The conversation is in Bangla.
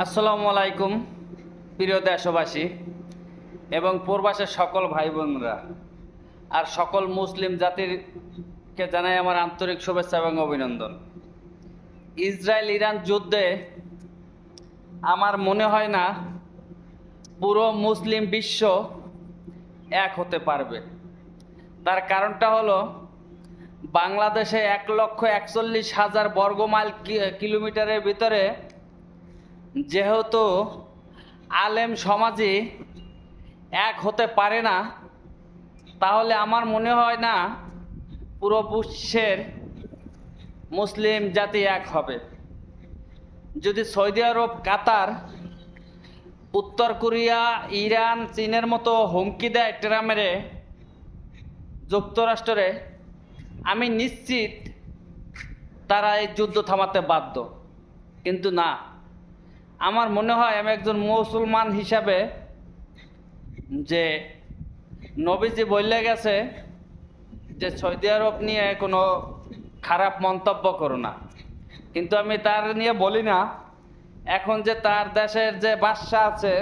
আসসালামু আলাইকুম প্রিয় দেশবাসী এবং প্রবাসের সকল ভাই বোনরা আর সকল মুসলিম জাতিরকে জানাই আমার আন্তরিক শুভেচ্ছা এবং অভিনন্দন। ইসরায়েল ইরান যুদ্ধে আমার মনে হয় না পুরো মুসলিম বিশ্ব এক হতে পারবে। তার কারণটা হলো বাংলাদেশে 1,41,000 বর্গমাইল কিলোমিটারের ভিতরে যেহেতু আলেম সমাজই এক হতে পারে না, তাহলে আমার মনে হয় না পুরো বিশ্বের মুসলিম জাতি এক হবে। যদি সৌদি আরব, কাতার, উত্তর কোরিয়া, ইরান, চীনের মতো হুমকি দেয় ট্রাম্পেরে, যুক্তরাষ্ট্রে, আমি নিশ্চিত তারা এই যুদ্ধ থামাতে বাধ্য। কিন্তু না, আমার মনে হয় আমি একজন মুসলমান হিসাবে যে নবীজি বলে গেছে যে সৌদি আরব নিয়ে কোনো খারাপ মন্তব্য করো না, কিন্তু আমি তার নিয়ে বলি না। এখন যে তার দেশের যে বাদশা আছে